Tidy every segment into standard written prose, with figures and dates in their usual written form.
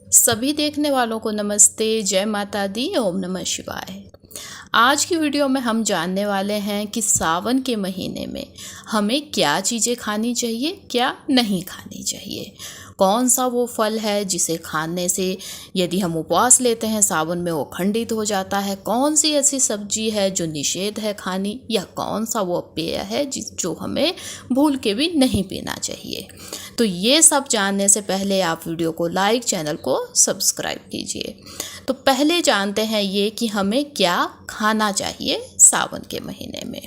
सभी देखने वालों को नमस्ते, जय माता दी, ओम नमः शिवाय। आज की वीडियो में हम जानने वाले हैं कि सावन के महीने में हमें क्या चीज़ें खानी चाहिए, क्या नहीं खानी चाहिए। कौन सा वो फल है जिसे खाने से यदि हम उपवास लेते हैं सावन में वो खंडित हो जाता है। कौन सी ऐसी सब्जी है जो निषेध है खानी, या कौन सा वो पेय है जो हमें भूल के भी नहीं पीना चाहिए। तो ये सब जानने से पहले आप वीडियो को लाइक, चैनल को सब्सक्राइब कीजिए। तो पहले जानते हैं ये कि हमें क्या खाना चाहिए सावन के महीने में।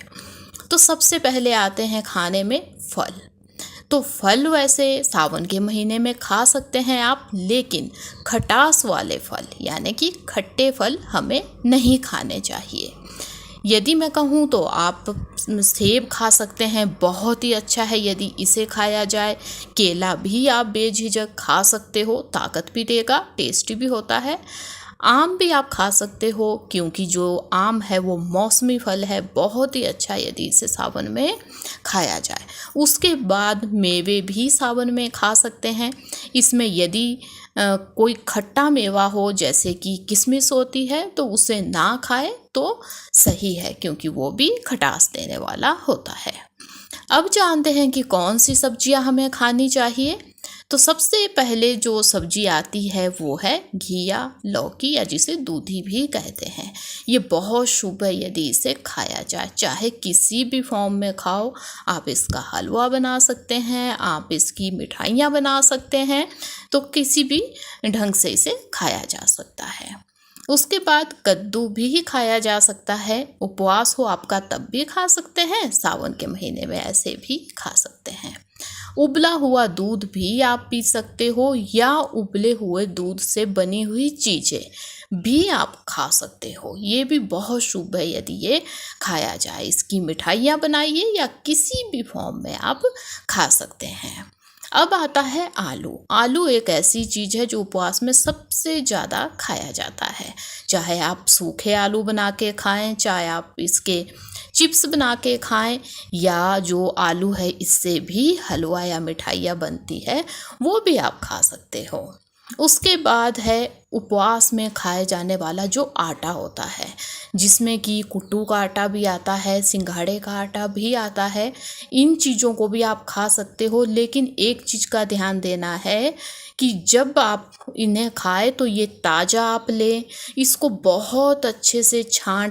तो सबसे पहले आते हैं खाने में फल। तो फल वैसे सावन के महीने में खा सकते हैं आप, लेकिन खटास वाले फल यानी कि खट्टे फल हमें नहीं खाने चाहिए। यदि मैं कहूँ तो आप सेब खा सकते हैं, बहुत ही अच्छा है यदि इसे खाया जाए। केला भी आप बेझिझक खा सकते हो, ताकत भी देगा, टेस्टी भी होता है। आम भी आप खा सकते हो, क्योंकि जो आम है वो मौसमी फल है, बहुत ही अच्छा यदि इसे सावन में खाया जाए। उसके बाद मेवे भी सावन में खा सकते हैं। इसमें यदि कोई खट्टा मेवा हो जैसे कि किशमिश होती है तो उसे ना खाए तो सही है, क्योंकि वो भी खटास देने वाला होता है। अब जानते हैं कि कौन सी सब्जियां हमें खानी चाहिए। तो सबसे पहले जो सब्जी आती है वो है घिया लौकी, या जिसे दूधी भी कहते हैं। ये बहुत शुभ है यदि इसे खाया जाए, चाहे किसी भी फॉर्म में खाओ। आप इसका हलवा बना सकते हैं, आप इसकी मिठाइयाँ बना सकते हैं, तो किसी भी ढंग से इसे खाया जा सकता है। उसके बाद कद्दू भी खाया जा सकता है। उपवास हो आपका तब भी खा सकते हैं, सावन के महीने में ऐसे भी खा सकते हैं। उबला हुआ दूध भी आप पी सकते हो, या उबले हुए दूध से बनी हुई चीज़ें भी आप खा सकते हो। ये भी बहुत शुभ है यदि ये खाया जाए। इसकी मिठाइयाँ बनाइए या किसी भी फॉर्म में आप खा सकते हैं। अब आता है आलू। आलू एक ऐसी चीज़ है जो उपवास में सबसे ज़्यादा खाया जाता है। चाहे आप सूखे आलू बना के खाएं, चाहे आप इसके चिप्स बना के खाएं, या जो आलू है इससे भी हलवा या मिठाइयाँ बनती है वो भी आप खा सकते हो। उसके बाद है उपवास में खाए जाने वाला जो आटा होता है, जिसमें कि कुट्टू का आटा भी आता है, सिंघाड़े का आटा भी आता है। इन चीज़ों को भी आप खा सकते हो, लेकिन एक चीज़ का ध्यान देना है कि जब आप इन्हें खाए तो ये ताज़ा आप लें। इसको बहुत अच्छे से छान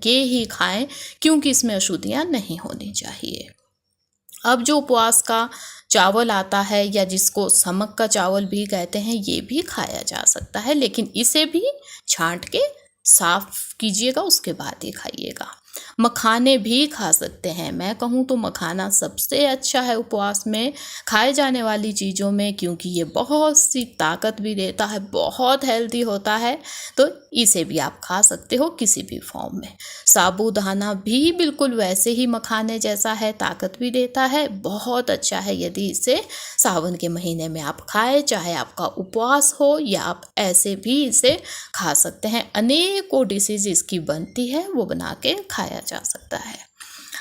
के ही खाएं, क्योंकि इसमें अशुद्धियाँ नहीं होनी चाहिए। अब जो उपवास का चावल आता है, या जिसको समक का चावल भी कहते हैं, ये भी खाया जा सकता है, लेकिन इसे भी छांट के साफ कीजिएगा, उसके बाद ही खाइएगा। मखाने भी खा सकते हैं। मैं कहूँ तो मखाना सबसे अच्छा है उपवास में खाए जाने वाली चीज़ों में, क्योंकि ये बहुत सी ताकत भी देता है, बहुत हेल्दी होता है। तो इसे भी आप खा सकते हो किसी भी फॉर्म में। साबूदाना भी बिल्कुल वैसे ही मखाने जैसा है, ताकत भी देता है, बहुत अच्छा है यदि इसे सावन के महीने में आप खाएं। चाहे आपका उपवास हो या आप ऐसे भी इसे खा सकते हैं। अनेकों डिशेज इसकी बनती है, वो बना के खाया जा सकता है।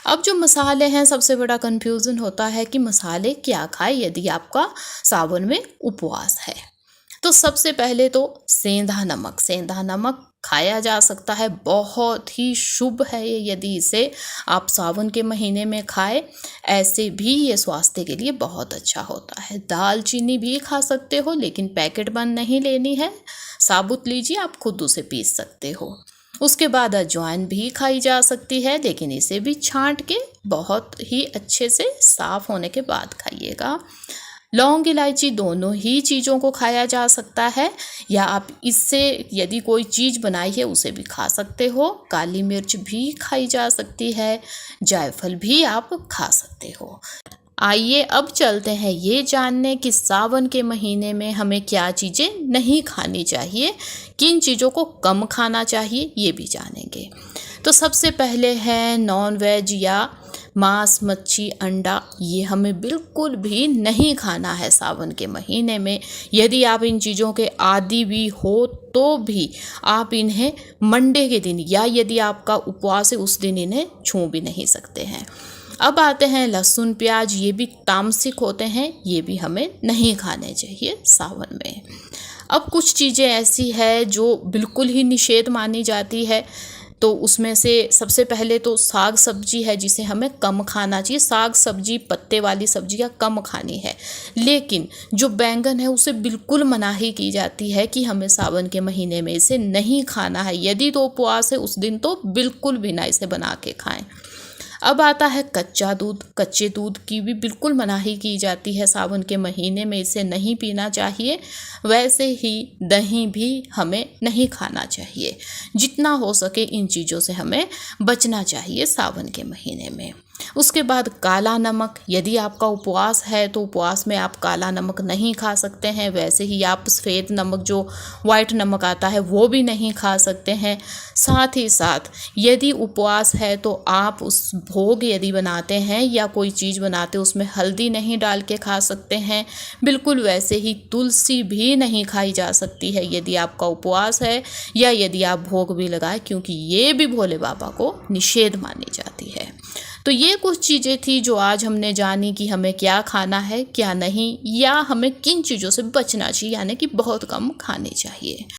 अब जो मसाले हैं, सबसे बड़ा कंफ्यूजन होता है कि मसाले क्या खाएं यदि आपका सावन में उपवास है। तो सबसे पहले तो सेंधा नमक खाया जा सकता है, बहुत ही शुभ है ये यदि इसे आप सावन के महीने में खाएं। ऐसे भी ये स्वास्थ्य के लिए बहुत अच्छा होता है। दालचीनी भी खा सकते हो, लेकिन पैकेट बंद नहीं लेनी है, साबुत लीजिए, आप खुद उसे पीस सकते हो। उसके बाद अजवाइन भी खाई जा सकती है, लेकिन इसे भी छांट के बहुत ही अच्छे से साफ होने के बाद खाइएगा। लौंग इलायची दोनों ही चीज़ों को खाया जा सकता है, या आप इससे यदि कोई चीज़ बनाई है उसे भी खा सकते हो। काली मिर्च भी खाई जा सकती है, जायफल भी आप खा सकते हो। आइए अब चलते हैं ये जानने कि सावन के महीने में हमें क्या चीज़ें नहीं खानी चाहिए, किन चीज़ों को कम खाना चाहिए, ये भी जानेंगे। तो सबसे पहले है नॉन वेज या मांस, मच्छी, अंडा, ये हमें बिल्कुल भी नहीं खाना है सावन के महीने में। यदि आप इन चीज़ों के आदी भी हो तो भी आप इन्हें मंडे के दिन, या यदि आपका उपवास है उस दिन, इन्हें छू भी नहीं सकते हैं। अब आते हैं लहसुन प्याज, ये भी तामसिक होते हैं, ये भी हमें नहीं खाने चाहिए सावन में। अब कुछ चीज़ें ऐसी है जो बिल्कुल ही निषेध मानी जाती है, तो उसमें से सबसे पहले तो साग सब्जी है जिसे हमें कम खाना चाहिए। साग सब्जी, पत्ते वाली सब्जियां कम खानी है। लेकिन जो बैंगन है उसे बिल्कुल मनाही की जाती है कि हमें सावन के महीने में इसे नहीं खाना है। यदि तो उपवास है उस दिन तो बिल्कुल भी ना इसे बना के खाएं। अब आता है कच्चा दूध। कच्चे दूध की भी बिल्कुल मनाही की जाती है सावन के महीने में, इसे नहीं पीना चाहिए। वैसे ही दही भी हमें नहीं खाना चाहिए। जितना हो सके इन चीज़ों से हमें बचना चाहिए सावन के महीने में। उसके बाद काला नमक, यदि आपका उपवास है तो उपवास में आप काला नमक नहीं खा सकते हैं। वैसे ही आप सफ़ेद नमक, जो वाइट नमक आता है, वो भी नहीं खा सकते हैं। साथ ही साथ यदि उपवास है तो आप उस भोग यदि बनाते हैं या कोई चीज़ बनाते हैं उसमें हल्दी नहीं डाल के खा सकते हैं। बिल्कुल वैसे ही तुलसी भी नहीं खाई जा सकती है यदि आपका उपवास है या यदि आप भोग भी लगाएं, क्योंकि ये भी भोले बाबा को निषेध मानी जाती है। तो ये कुछ चीज़ें थी जो आज हमने जानी कि हमें क्या खाना है क्या नहीं, या हमें किन चीज़ों से बचना चाहिए, यानी कि बहुत कम खानी चाहिए।